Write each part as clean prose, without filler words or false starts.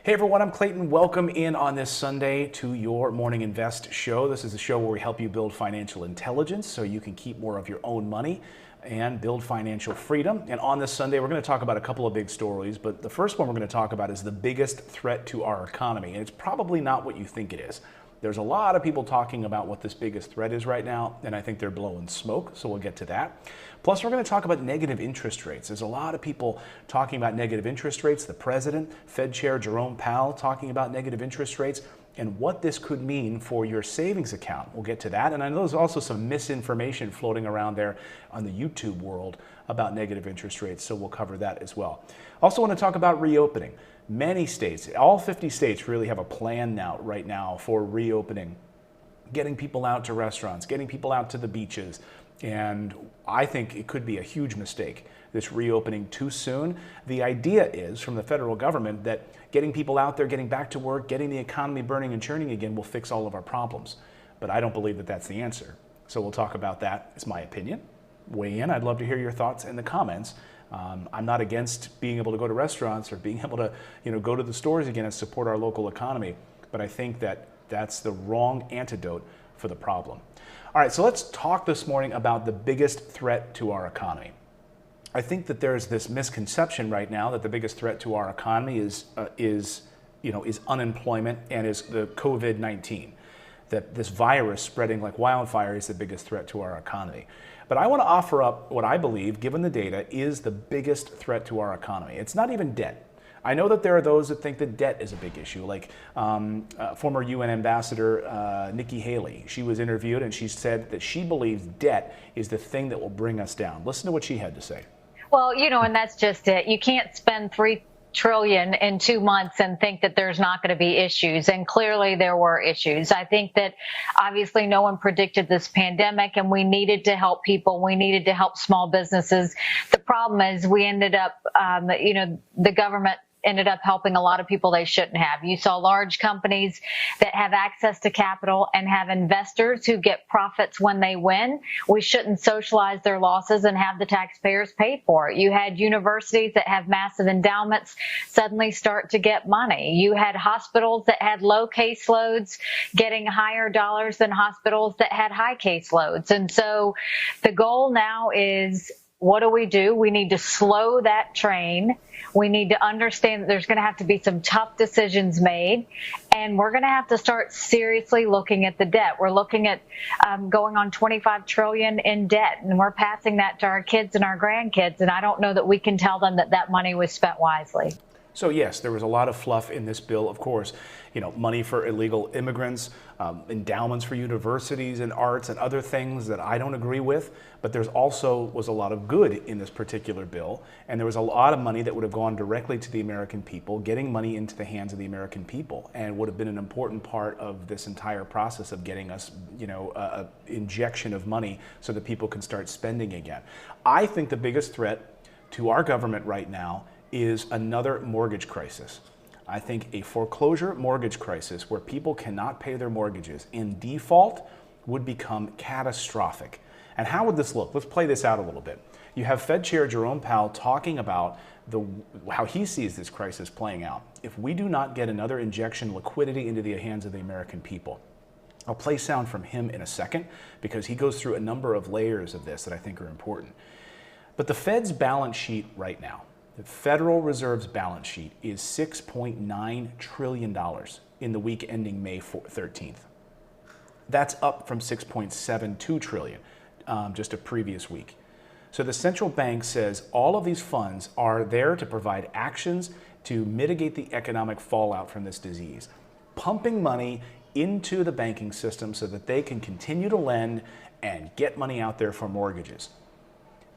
Hey everyone, I'm Clayton. Welcome in on this Sunday to your Morning Invest show. This is a show where we help you build financial intelligence so you can keep more of your own money and build financial freedom. And on this Sunday, we're going to talk about a couple of big stories, but the first one we're going to talk about is the biggest threat to our economy. And it's probably not what you think it is. There's a lot of people talking about what this biggest threat is right now, and I think they're blowing smoke, so we'll get to that. Plus, we're going to talk about negative interest rates. There's a lot of people talking about negative interest rates. The president, Fed Chair Jerome Powell, talking about negative interest rates and what this could mean for your savings account. We'll get to that. And I know there's also some misinformation floating around there on the YouTube world about negative interest rates, so we'll cover that as well. Also want to talk about reopening. Many states, all 50 states really have a plan now, right now, for reopening, getting people out to restaurants, getting people out to the beaches. And I think it could be a huge mistake, this reopening too soon. The idea is, from the federal government, that getting people out there, getting back to work, getting the economy burning and churning again will fix all of our problems. But I don't believe that that's the answer. So we'll talk about that. It's my opinion. Weigh in. I'd love to hear your thoughts in the comments. I'm not against being able to go to restaurants or being able to, go to the stores again and support our local economy. But I think that that's the wrong antidote for the problem. All right, so let's talk this morning about the biggest threat to our economy. I think that there's this misconception right now that the biggest threat to our economy is unemployment and is the COVID-19. That this virus spreading like wildfire is the biggest threat to our economy. But I want to offer up what I believe, given the data, is the biggest threat to our economy. It's not even debt. I know that there are those that think that debt is a big issue, like former UN Ambassador Nikki Haley. She was interviewed and she said that she believes debt is the thing that will bring us down. Listen to what she had to say. Well, and that's just it. You can't spend $3 trillion in 2 months and think that there's not going to be issues. And clearly there were issues. I think that obviously no one predicted this pandemic and we needed to help people. We needed to help small businesses. The problem is we ended up, the government ended up helping a lot of people they shouldn't have. You saw large companies that have access to capital and have investors who get profits when they win. We shouldn't socialize their losses and have the taxpayers pay for it. You had universities that have massive endowments suddenly start to get money. You had hospitals that had low caseloads getting higher dollars than hospitals that had high caseloads. And so the goal now is, what do? We need to slow that train. We need to understand that there's going to have to be some tough decisions made, and we're going to have to start seriously looking at the debt. We're looking at going on $25 trillion in debt, and we're passing that to our kids and our grandkids, and I don't know that we can tell them that that money was spent wisely. So yes, there was a lot of fluff in this bill, of course, money for illegal immigrants, endowments for universities and arts and other things that I don't agree with, but there's also was a lot of good in this particular bill, and there was a lot of money that would have gone directly to the American people, getting money into the hands of the American people, and would have been an important part of this entire process of getting us, a injection of money so that people can start spending again. I think the biggest threat to our government right now is another mortgage crisis. I think a foreclosure mortgage crisis where people cannot pay their mortgages in default would become catastrophic. And how would this look? Let's play this out a little bit. You have Fed Chair Jerome Powell talking about how he sees this crisis playing out. If we do not get another injection of liquidity into the hands of the American people, I'll play sound from him in a second because he goes through a number of layers of this that I think are important. But the Fed's balance sheet right now, the Federal Reserve's balance sheet is $6.9 trillion in the week ending May 13th. That's up from $6.72 trillion just a previous week. So the central bank says all of these funds are there to provide actions to mitigate the economic fallout from this disease, pumping money into the banking system so that they can continue to lend and get money out there for mortgages.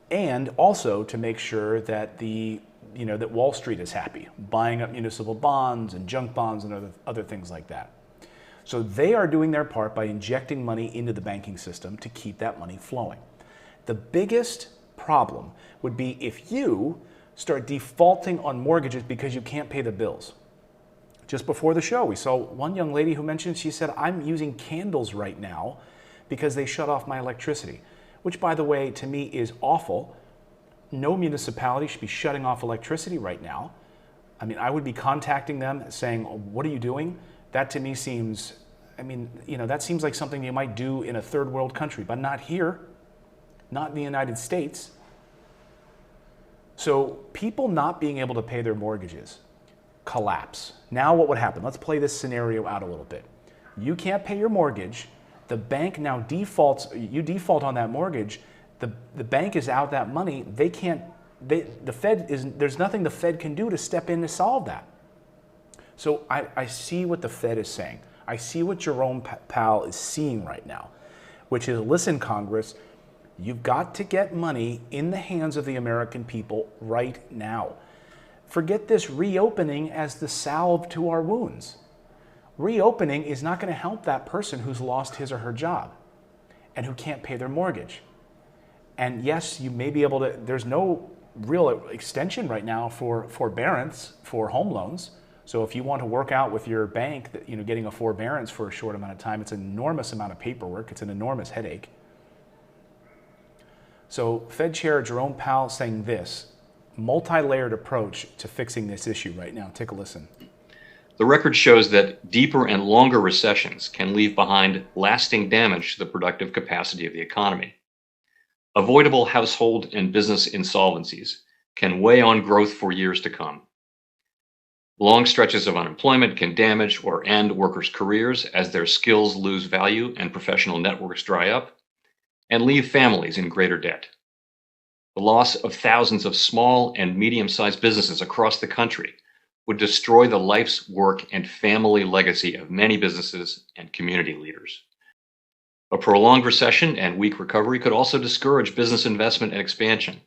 And also to make sure that that Wall Street is happy, buying up municipal bonds and junk bonds and other things like that. So they are doing their part by injecting money into the banking system to keep that money flowing. The biggest problem would be if you start defaulting on mortgages because you can't pay the bills. Just before the show, we saw one young lady who mentioned, she said, I'm using candles right now because they shut off my electricity, which, by the way, to me is awful. No municipality should be shutting off electricity right now. I mean, I would be contacting them saying, what are you doing? That to me seems, I mean, that seems like something you might do in a third world country, but not here, not in the United States. So people not being able to pay their mortgages, collapse. Now what would happen? Let's play this scenario out a little bit. You can't pay your mortgage. The bank now defaults, you default on that mortgage. The bank is out that money. The Fed there's nothing the Fed can do to step in to solve that. So I see what the Fed is saying. I see what Jerome Powell is seeing right now, which is, listen, Congress, you've got to get money in the hands of the American people right now. Forget this reopening as the salve to our wounds. Reopening is not going to help that person who's lost his or her job and who can't pay their mortgage. And yes, you may be able to, there's no real extension right now for forbearance for home loans. So if you want to work out with your bank that, getting a forbearance for a short amount of time, it's an enormous amount of paperwork. It's an enormous headache. So Fed Chair Jerome Powell saying this, multi-layered approach to fixing this issue right now. Take a listen. The record shows that deeper and longer recessions can leave behind lasting damage to the productive capacity of the economy. Avoidable household and business insolvencies can weigh on growth for years to come. Long stretches of unemployment can damage or end workers' careers as their skills lose value and professional networks dry up, and leave families in greater debt. The loss of thousands of small and medium-sized businesses across the country would destroy the life's work and family legacy of many businesses and community leaders. A prolonged recession and weak recovery could also discourage business investment and expansion,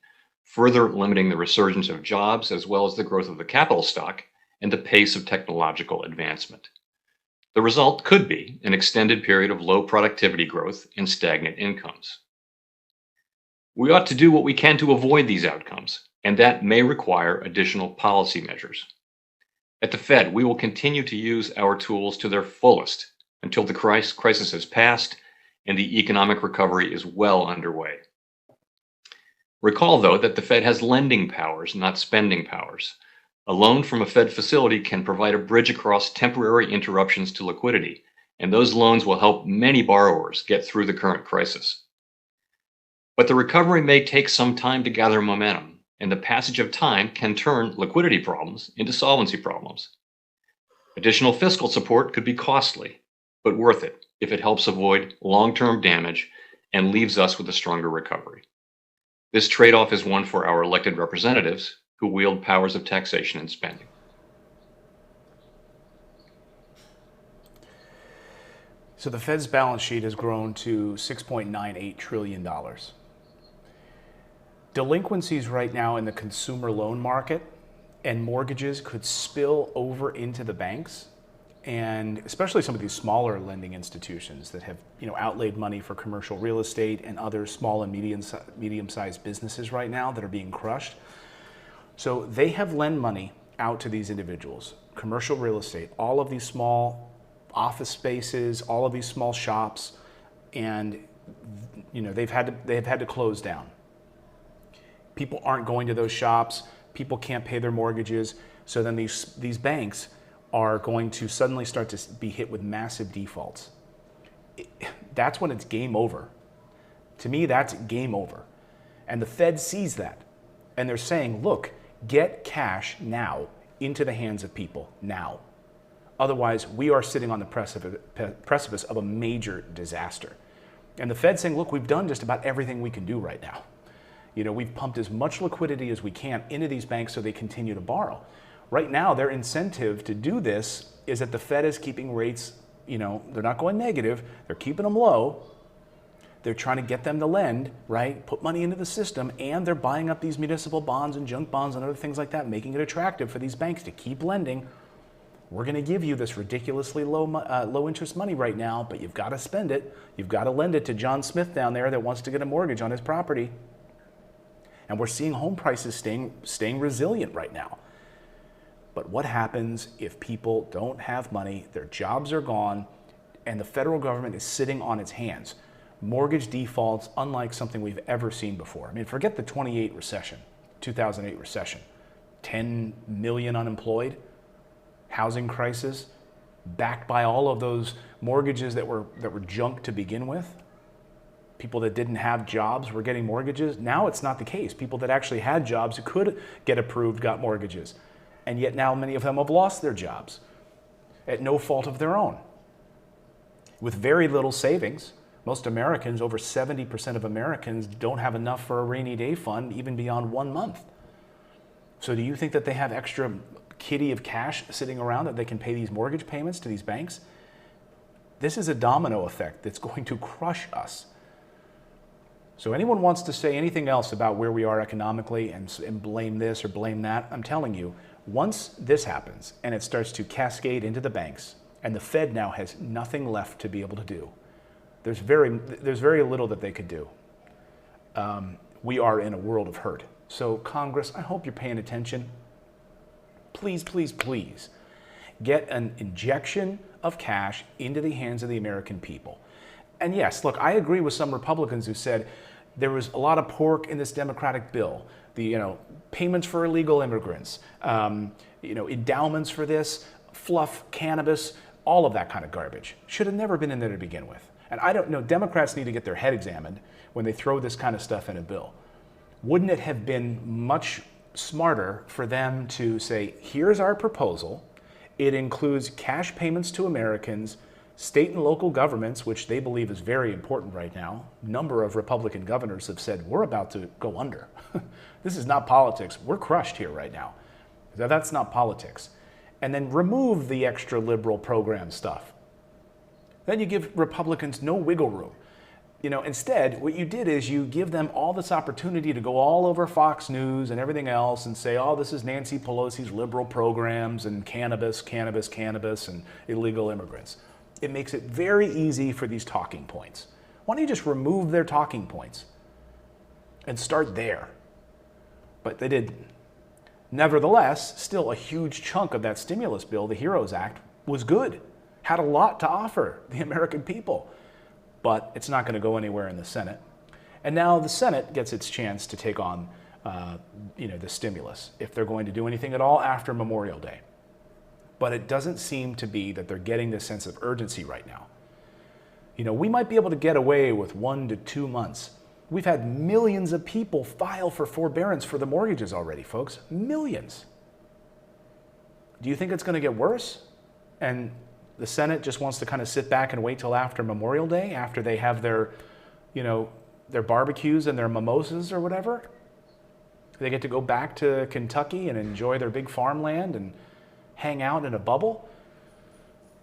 further limiting the resurgence of jobs as well as the growth of the capital stock and the pace of technological advancement. The result could be an extended period of low productivity growth and stagnant incomes. We ought to do what we can to avoid these outcomes, and that may require additional policy measures. At the Fed, we will continue to use our tools to their fullest until the crisis has passed and the economic recovery is well underway. Recall, though, that the Fed has lending powers, not spending powers. A loan from a Fed facility can provide a bridge across temporary interruptions to liquidity, and those loans will help many borrowers get through the current crisis. But the recovery may take some time to gather momentum, and the passage of time can turn liquidity problems into solvency problems. Additional fiscal support could be costly, but worth it if it helps avoid long-term damage and leaves us with a stronger recovery. This trade-off is one for our elected representatives who wield powers of taxation and spending. So the Fed's balance sheet has grown to $6.98 trillion. Delinquencies right now in the consumer loan market and mortgages could spill over into the banks, and especially some of these smaller lending institutions that have outlaid money for commercial real estate and other small and medium-sized businesses right now that are being crushed. So they have lent money out to these individuals, commercial real estate, all of these small office spaces, all of these small shops, and they've had to close down. People aren't going to those shops. People can't pay their mortgages. So then these banks are going to suddenly start to be hit with massive defaults. That's when it's game over. To me, that's game over. And the Fed sees that. And they're saying, look, get cash now into the hands of people now. Otherwise, we are sitting on the precipice of a major disaster. And the Fed's saying, look, we've done just about everything we can do right now. We've pumped as much liquidity as we can into these banks so they continue to borrow. Right now, their incentive to do this is that the Fed is keeping rates, they're not going negative, they're keeping them low. They're trying to get them to lend, right? Put money into the system, and they're buying up these municipal bonds and junk bonds and other things like that, making it attractive for these banks to keep lending. We're going to give you this ridiculously low interest money right now, but you've got to spend it. You've got to lend it to John Smith down there that wants to get a mortgage on his property. And we're seeing home prices staying resilient right now. But what happens if people don't have money, their jobs are gone, and the federal government is sitting on its hands? Mortgage defaults, unlike something we've ever seen before. I mean, forget the 2008 recession. 10 million unemployed, housing crisis, backed by all of those mortgages that were junk to begin with. People that didn't have jobs were getting mortgages. Now it's not the case. People that actually had jobs who could get approved got mortgages. And yet now many of them have lost their jobs at no fault of their own. With very little savings, most Americans, over 70% of Americans, don't have enough for a rainy day fund even beyond 1 month. So do you think that they have extra kitty of cash sitting around that they can pay these mortgage payments to these banks? This is a domino effect that's going to crush us. So anyone wants to say anything else about where we are economically and blame this or blame that, I'm telling you, once this happens and it starts to cascade into the banks and the Fed now has nothing left to be able to do, there's very little that they could do. We are in a world of hurt. So Congress, I hope you're paying attention. Please, please, please get an injection of cash into the hands of the American people. And yes, look, I agree with some Republicans who said there was a lot of pork in this Democratic bill. The payments for illegal immigrants, endowments for this, fluff, cannabis, all of that kind of garbage should have never been in there to begin with. And I don't know, Democrats need to get their head examined when they throw this kind of stuff in a bill. Wouldn't it have been much smarter for them to say, here's our proposal. It includes cash payments to Americans, state and local governments, which they believe is very important right now. A number of Republican governors have said, we're about to go under. This is not politics. We're crushed here right now. That's not politics. And then remove the extra liberal program stuff. Then you give Republicans no wiggle room. Instead, what you did is you give them all this opportunity to go all over Fox News and everything else and say, oh, this is Nancy Pelosi's liberal programs and cannabis, and illegal immigrants. It makes it very easy for these talking points. Why don't you just remove their talking points and start there? But they didn't. Nevertheless, still a huge chunk of that stimulus bill, the HEROES Act, was good, had a lot to offer the American people. But it's not going to go anywhere in the Senate. And now the Senate gets its chance to take on the stimulus, if they're going to do anything at all after Memorial Day. But it doesn't seem to be that they're getting this sense of urgency right now. We might be able to get away with 1 to 2 months. We've had millions of people file for forbearance for the mortgages already, folks. Millions. Do you think it's going to get worse? And the Senate just wants to kind of sit back and wait till after Memorial Day, after they have their barbecues and their mimosas or whatever? They get to go back to Kentucky and enjoy their big farmland and hang out in a bubble?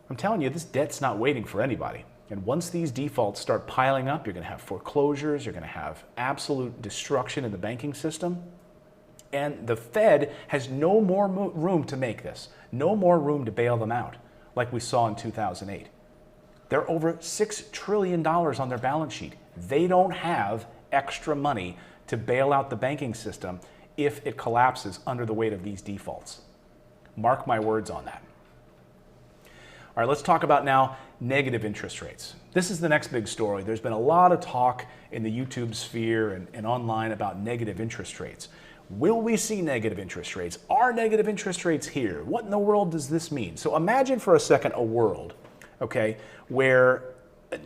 I'm telling you, this debt's not waiting for anybody. And once these defaults start piling up, you're going to have foreclosures, you're going to have absolute destruction in the banking system. And the Fed has no more room to make this, no more room to bail them out, like we saw in 2008. They're over $6 trillion on their balance sheet. They don't have extra money to bail out the banking system if it collapses under the weight of these defaults. Mark my words on that. All right, let's talk about now negative interest rates. This is the next big story. There's been a lot of talk in the YouTube sphere and online about negative interest rates. Will we see negative interest rates? Are negative interest rates here? What in the world does this mean? So imagine for a second a world, okay, where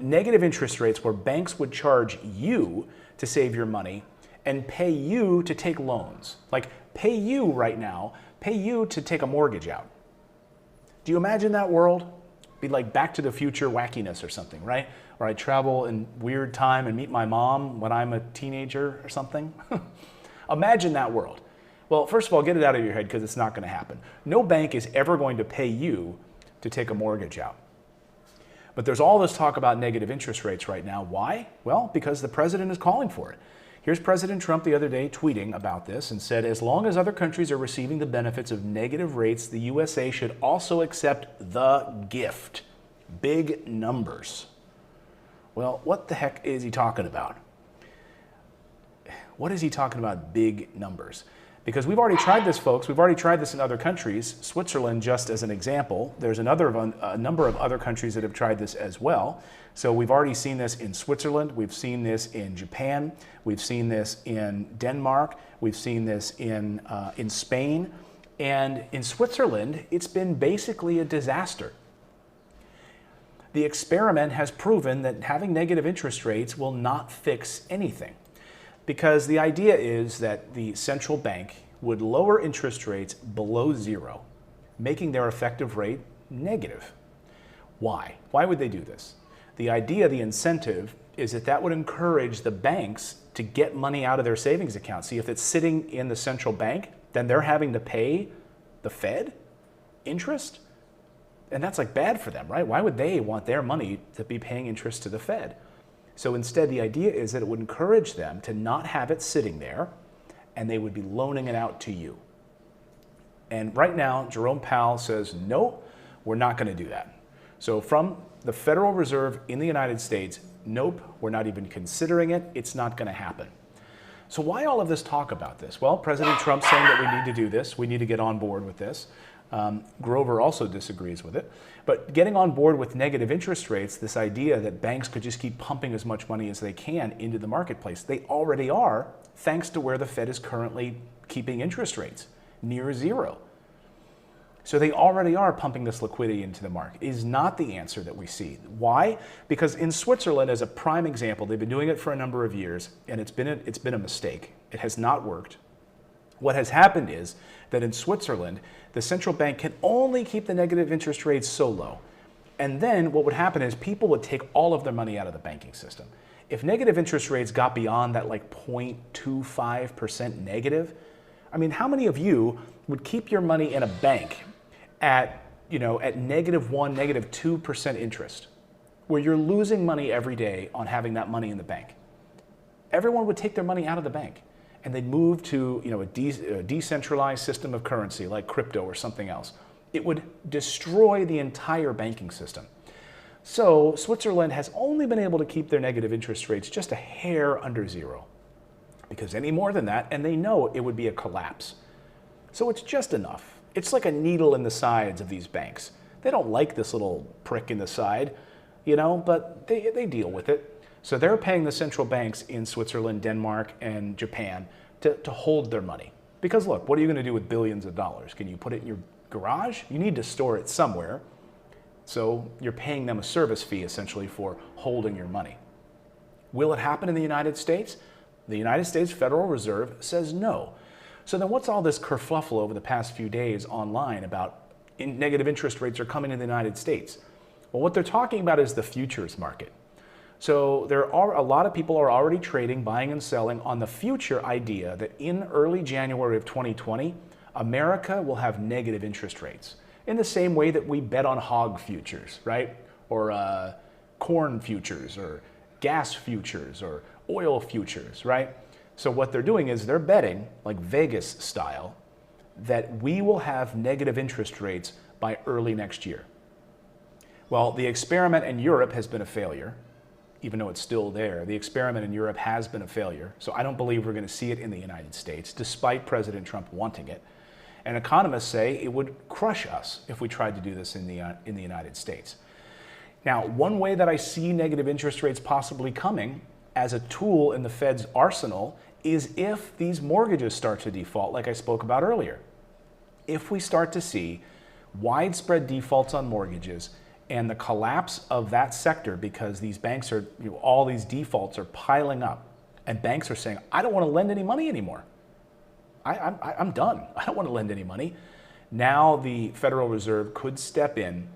negative interest rates, where banks would charge you to save your money and pay you to take loans. Like pay you right now, pay you to take a mortgage out. Do you imagine that world? Be like Back to the Future wackiness or something, right? Or I travel in weird time and meet my mom when I'm a teenager or something. Imagine that world. Well, first of all, get it out of your head because it's not going to happen. No bank is ever going to pay you to take a mortgage out. But there's all this talk about negative interest rates right now. Why? Well, because the president is calling for it. Here's President Trump the other day tweeting about this and said, as long as other countries are receiving the benefits of negative rates, the USA should also accept the gift. Big numbers. Well, what the heck is he talking about? What is he talking about, big numbers? Because we've already tried this, folks. We've already tried this in other countries. Switzerland, just as an example. There's a number of other countries that have tried this as well. So we've already seen this in Switzerland. We've seen this in Japan. We've seen this in Denmark. We've seen this in Spain. And in Switzerland, it's been basically a disaster. The experiment has proven that having negative interest rates will not fix anything, because the idea is that the central bank would lower interest rates below zero, making their effective rate negative. Why? Why would they do this? The idea, the incentive, is that that would encourage the banks to get money out of their savings account. See, if it's sitting in the central bank, then they're having to pay the Fed interest. And that's like bad for them, right? Why would they want their money to be paying interest to the Fed? So instead, the idea is that it would encourage them to not have it sitting there, and they would be loaning it out to you. And right now, Jerome Powell says, no, we're not going to do that. So from the Federal Reserve in the United States, nope, we're not even considering it. It's not going to happen. So why all of this talk about this? Well, President Trump's saying that we need to do this. We need to get on board with this. Grover also disagrees with it. But getting on board with negative interest rates, this idea that banks could just keep pumping as much money as they can into the marketplace, they already are, thanks to where the Fed is currently keeping interest rates, near zero. So they already are pumping this liquidity into the market. It is not the answer that we see. Why? Because in Switzerland, as a prime example, they've been doing it for a number of years, and it's been a mistake. It has not worked. What has happened is that in Switzerland, the central bank can only keep the negative interest rates so low. And then what would happen is people would take all of their money out of the banking system. If negative interest rates got beyond that like 0.25% negative, I mean, how many of you would keep your money in a bank at -1%, -2% interest, where you're losing money every day on having that money in the bank? Everyone would take their money out of the bank, and they'd move to a decentralized system of currency like crypto or something else. It would destroy the entire banking system. So Switzerland has only been able to keep their negative interest rates just a hair under zero, because any more than that, and they know it would be a collapse. So it's just enough. It's like a needle in the sides of these banks. They don't like this little prick in the side, but they deal with it. So they're paying the central banks in Switzerland, Denmark, and Japan to hold their money. Because look, what are you going to do with billions of dollars? Can you put it in your garage? You need to store it somewhere. So you're paying them a service fee essentially for holding your money. Will it happen in the United States? The United States Federal Reserve says no. So then what's all this kerfluffle over the past few days online about negative interest rates are coming to the United States? Well, what they're talking about is the futures market. So there are a lot of people are already trading, buying and selling on the future idea that in early January of 2020, America will have negative interest rates in the same way that we bet on hog futures, right? Or corn futures or gas futures or oil futures, right? So what they're doing is they're betting, like Vegas style, that we will have negative interest rates by early next year. Well, the experiment in Europe has been a failure, even though it's still there. The experiment in Europe has been a failure. So I don't believe we're going to see it in the United States, despite President Trump wanting it. And economists say it would crush us if we tried to do this in the United States. Now, one way that I see negative interest rates possibly coming as a tool in the Fed's arsenal is if these mortgages start to default, like I spoke about earlier. If we start to see widespread defaults on mortgages and the collapse of that sector because these banks are, all these defaults are piling up and banks are saying, I don't want to lend any money anymore. I'm done. I don't want to lend any money. Now the Federal Reserve could step in,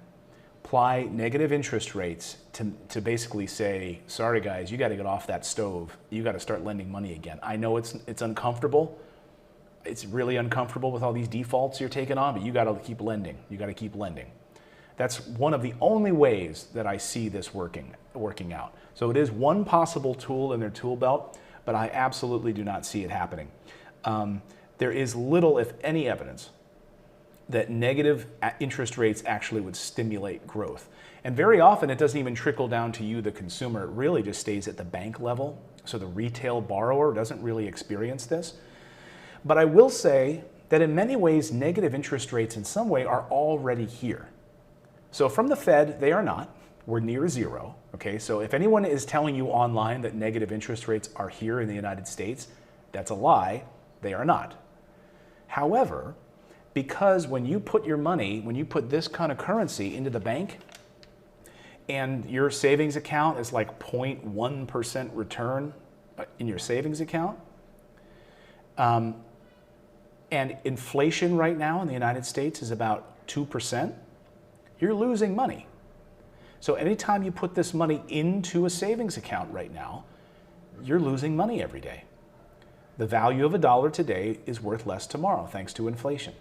apply negative interest rates to basically say, sorry guys, you got to get off that stove. You got to start lending money again. I know it's uncomfortable. It's really uncomfortable with all these defaults you're taking on, but you got to keep lending. You got to keep lending. That's one of the only ways that I see this working out. So it is one possible tool in their tool belt, but I absolutely do not see it happening. There is little, if any, evidence that negative interest rates actually would stimulate growth. And very often it doesn't even trickle down to you, the consumer. It really just stays at the bank level. So the retail borrower doesn't really experience this. But I will say that in many ways, negative interest rates in some way are already here. So from the Fed, they are not. We're near zero. Okay, so if anyone is telling you online that negative interest rates are here in the United States, that's a lie. They are not. However, Because when you put your money, when you put this kind of currency into the bank, and your savings account is like 0.1% return in your savings account, and inflation right now in the United States is about 2%, you're losing money. So anytime you put this money into a savings account right now, you're losing money every day. The value of $1 today is worth less tomorrow thanks to inflation.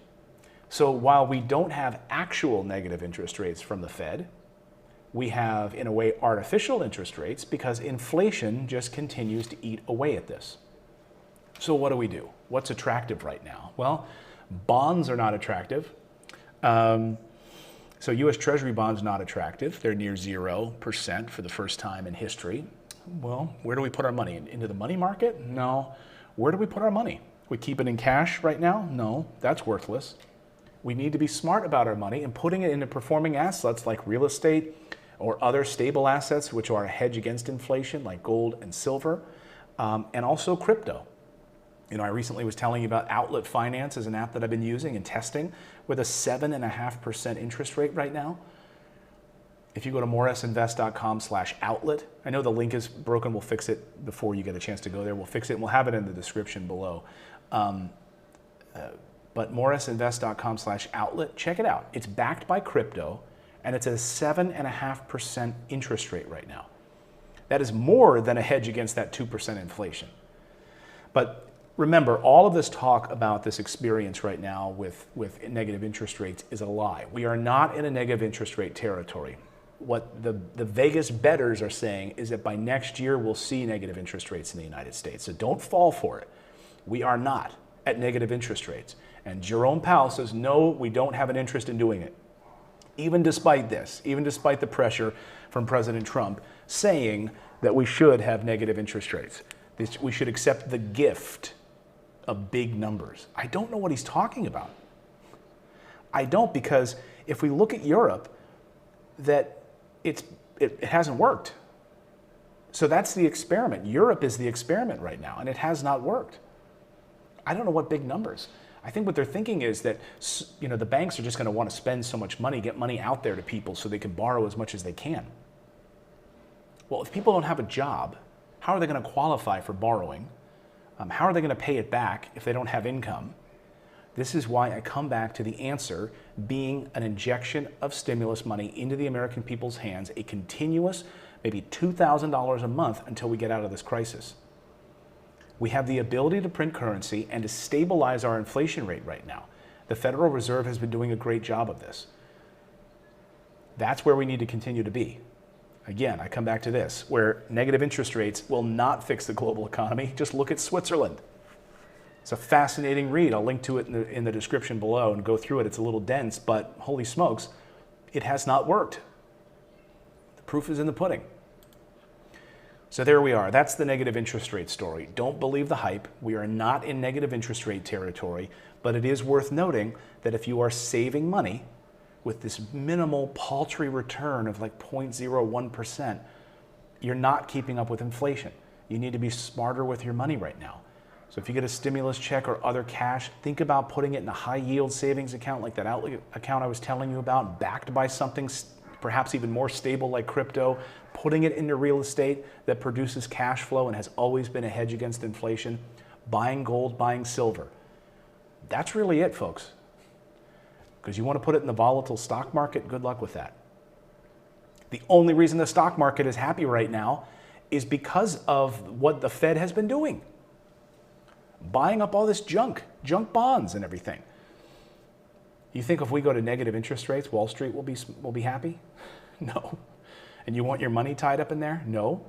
So while we don't have actual negative interest rates from the Fed, we have, in a way, artificial interest rates because inflation just continues to eat away at this. So what do? What's attractive right now? Well, bonds are not attractive. So U.S. Treasury bonds not attractive. They're near 0% for the first time in history. Well, where do we put our money? Into the money market? No. Where do we put our money? We keep it in cash right now? No, that's worthless. We need to be smart about our money and putting it into performing assets like real estate or other stable assets, which are a hedge against inflation, like gold and silver, and also crypto. I recently was telling you about Outlet Finance as an app that I've been using and testing with a 7.5% interest rate right now. If you go to morrisinvest.com/outlet, I know the link is broken. We'll fix it before you get a chance to go there. We'll fix it and we'll have it in the description below. But morrisinvest.com/outlet, check it out. It's backed by crypto and it's a 7.5% interest rate right now. That is more than a hedge against that 2% inflation. But remember, all of this talk about this experience right now with negative interest rates is a lie. We are not in a negative interest rate territory. What the Vegas bettors are saying is that by next year, we'll see negative interest rates in the United States. So don't fall for it. We are not at negative interest rates. And Jerome Powell says, no, we don't have an interest in doing it. Even despite this, even despite the pressure from President Trump saying that we should have negative interest rates. We should accept the gift of big numbers. I don't know what he's talking about. I don't, because if we look at Europe, that it hasn't worked. So that's the experiment. Europe is the experiment right now, and it has not worked. I don't know what big numbers. I think what they're thinking is that the banks are just going to want to spend so much money, get money out there to people so they can borrow as much as they can. Well, if people don't have a job, how are they going to qualify for borrowing? How are they going to pay it back if they don't have income? This is why I come back to the answer being an injection of stimulus money into the American people's hands, a continuous, maybe $2,000 a month until we get out of this crisis. We have the ability to print currency and to stabilize our inflation rate right now. The Federal Reserve has been doing a great job of this. That's where we need to continue to be. Again, I come back to this, where negative interest rates will not fix the global economy. Just look at Switzerland. It's a fascinating read. I'll link to it in the description below and go through it. It's a little dense, but holy smokes, it has not worked. The proof is in the pudding. So there we are. That's the negative interest rate story. Don't believe the hype. We are not in negative interest rate territory, but it is worth noting that if you are saving money with this minimal paltry return of like 0.01%, you're not keeping up with inflation. You need to be smarter with your money right now. So if you get a stimulus check or other cash, think about putting it in a high yield savings account like that Outlet account I was telling you about, backed by something perhaps even more stable like crypto, putting it into real estate that produces cash flow and has always been a hedge against inflation, buying gold, buying silver. That's really it, folks. Because you want to put it in the volatile stock market, good luck with that. The only reason the stock market is happy right now is because of what the Fed has been doing. Buying up all this junk bonds and everything. You think if we go to negative interest rates, Wall Street will be happy? No. And you want your money tied up in there? No.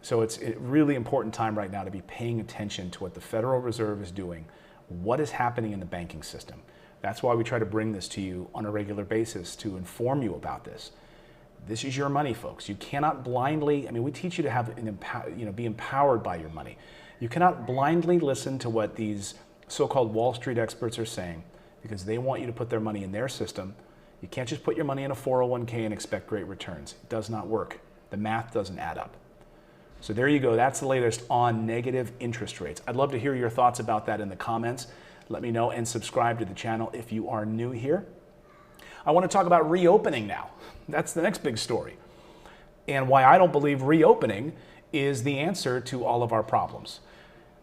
So it's a really important time right now to be paying attention to what the Federal Reserve is doing, what is happening in the banking system. That's why we try to bring this to you on a regular basis to inform you about this. This is your money, folks. You cannot blindly, we teach you to have be empowered by your money. You cannot blindly listen to what these so-called Wall Street experts are saying because they want you to put their money in their system. You can't just put your money in a 401k and expect great returns. It does not work. The math doesn't add up. So there you go. That's the latest on negative interest rates. I'd love to hear your thoughts about that in the comments. Let me know and subscribe to the channel if you are new here. I want to talk about reopening now. That's the next big story. And why I don't believe reopening is the answer to all of our problems.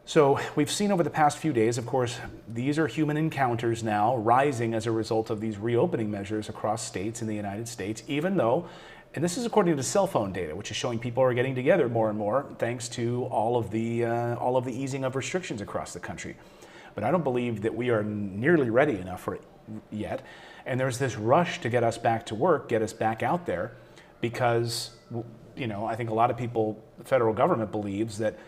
So we've seen over the past few days, of course, these are human encounters now rising as a result of these reopening measures across states in the United States, even though, and this is according to cell phone data, which is showing people are getting together more and more thanks to all of the easing of restrictions across the country. But I don't believe that we are nearly ready enough for it yet. And there's this rush to get us back to work, get us back out there, because, I think a lot of people, the federal government believes that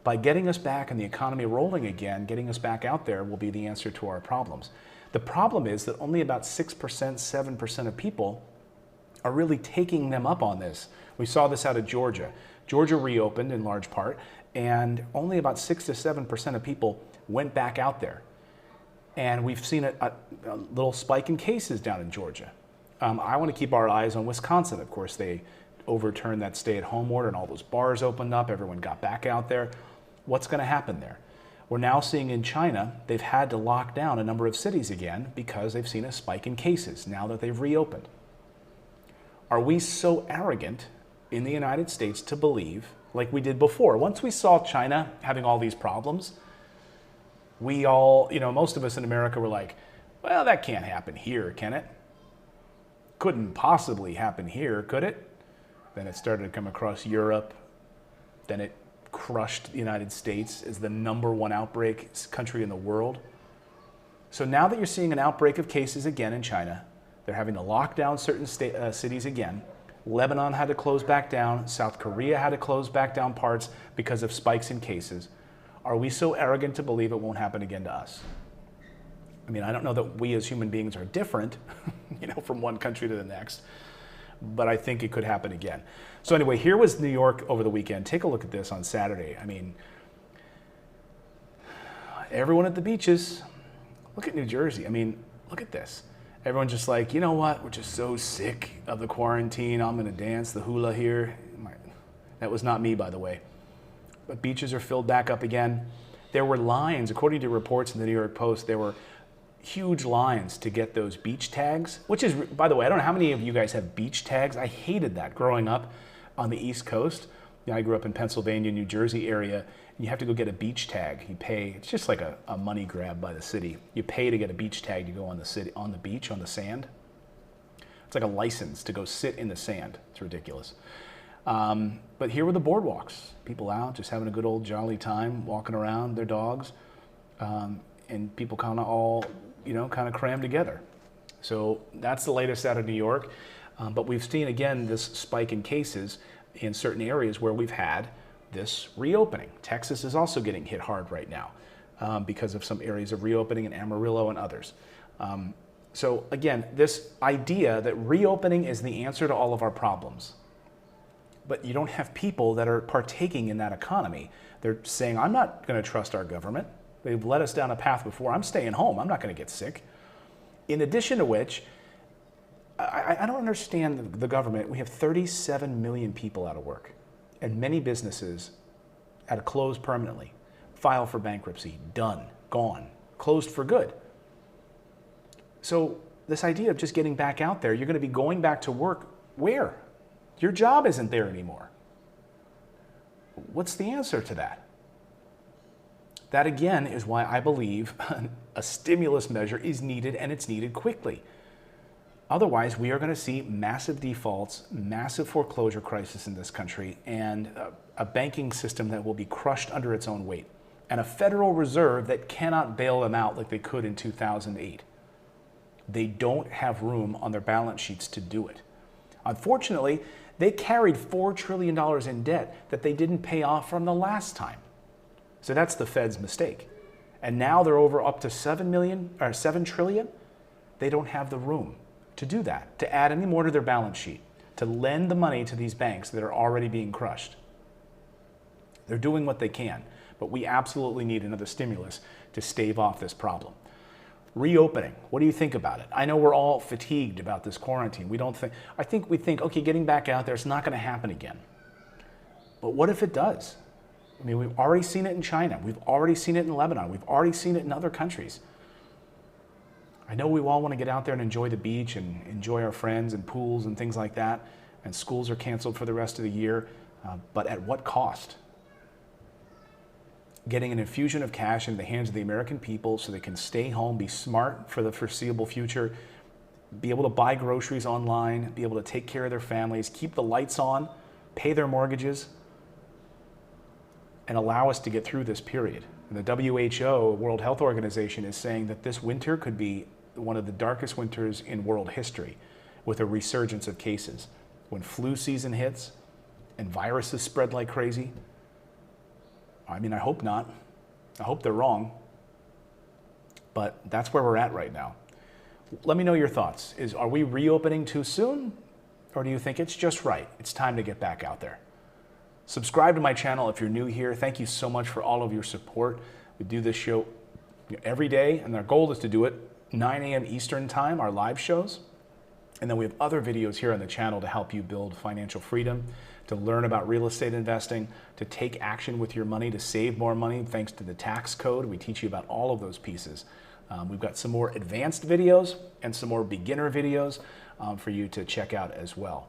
by getting us back and the economy rolling again, getting us back out there will be the answer to our problems. The problem is that only about 6%, 7% of people are really taking them up on this. We saw this out of Georgia. Georgia reopened in large part, and only about 6 to 7% of people went back out there. And we've seen a little spike in cases down in Georgia. I want to keep our eyes on Wisconsin. Of course, they overturned that stay-at-home order and all those bars opened up. Everyone got back out there. What's going to happen there? We're now seeing in China, they've had to lock down a number of cities again because they've seen a spike in cases now that they've reopened. Are we so arrogant in the United States to believe, like we did before? Once we saw China having all these problems, we all, most of us in America were like, well, that can't happen here, can it? Couldn't possibly happen here, could it? Then it started to come across Europe. Then it crushed the United States as the #1 outbreak country in the world. So now that you're seeing an outbreak of cases again in China, they're having to lock down certain cities again. Lebanon had to close back down. South Korea had to close back down parts because of spikes in cases. Are we so arrogant to believe it won't happen again to us? I mean, I don't know that we as human beings are different, from one country to the next, but I think it could happen again. So anyway, here was New York over the weekend. Take a look at this on Saturday. I mean, everyone at the beaches. Look at New Jersey. I mean, look at this. Everyone's just like, you know what? We're just so sick of the quarantine. I'm going to dance the hula here. That was not me, by the way. But beaches are filled back up again. There were lines, according to reports in the New York Post, there were huge lines to get those beach tags, which is, by the way, I don't know how many of you guys have beach tags. I hated that growing up on the East Coast. I grew up in Pennsylvania, New Jersey area, and you have to go get a beach tag. You pay, it's just like a money grab by the city. You pay to get a beach tag to go on the beach, on the sand. It's like a license to go sit in the sand. It's ridiculous. But here were the boardwalks. People out, just having a good old jolly time, walking around, their dogs, and people kind of all, kind of crammed together. So that's the latest out of New York. But we've seen, again, this spike in cases in certain areas where we've had this reopening. Texas is also getting hit hard right now because of some areas of reopening in Amarillo and others. So again, this idea that reopening is the answer to all of our problems, but you don't have people that are partaking in that economy. They're saying, I'm not going to trust our government. They've led us down a path before. I'm staying home. I'm not going to get sick. In addition to which, I don't understand the government. We have 37 million people out of work, and many businesses had to close permanently, file for bankruptcy, done, gone, closed for good. So this idea of just getting back out there, you're going to be going back to work where? Your job isn't there anymore. What's the answer to that? That again is why I believe a stimulus measure is needed, and it's needed quickly. Otherwise, we are going to see massive defaults, massive foreclosure crisis in this country, and a banking system that will be crushed under its own weight, and a Federal Reserve that cannot bail them out like they could in 2008. They don't have room on their balance sheets to do it. Unfortunately, they carried $4 trillion in debt that they didn't pay off from the last time. So that's the Fed's mistake. And now they're over up to $7 trillion. They don't have the room to do that, to add any more to their balance sheet, to lend the money to these banks that are already being crushed. They're doing what they can, but we absolutely need another stimulus to stave off this problem. Reopening, what do you think about it? I know we're all fatigued about this quarantine. I think we think, okay, getting back out there, it's not going to happen again. But what if it does? I mean, we've already seen it in China. We've already seen it in Lebanon. We've already seen it in other countries. I know we all want to get out there and enjoy the beach and enjoy our friends and pools and things like that, and schools are canceled for the rest of the year, but at what cost? Getting an infusion of cash into the hands of the American people so they can stay home, be smart for the foreseeable future, be able to buy groceries online, be able to take care of their families, keep the lights on, pay their mortgages, and allow us to get through this period. And the WHO, World Health Organization, is saying that this winter could be one of the darkest winters in world history, with a resurgence of cases. When flu season hits and viruses spread like crazy, I mean, I hope not. I hope they're wrong. But that's where we're at right now. Let me know your thoughts. Are we reopening too soon? Or do you think it's just right? It's time to get back out there. Subscribe to my channel if you're new here. Thank you so much for all of your support. We do this show every day, and our goal is to do it 9 a.m. Eastern time, our live shows. And then we have other videos here on the channel to help you build financial freedom, to learn about real estate investing, to take action with your money, to save more money thanks to the tax code. We teach you about all of those pieces. We've got some more advanced videos and some more beginner videos for you to check out as well.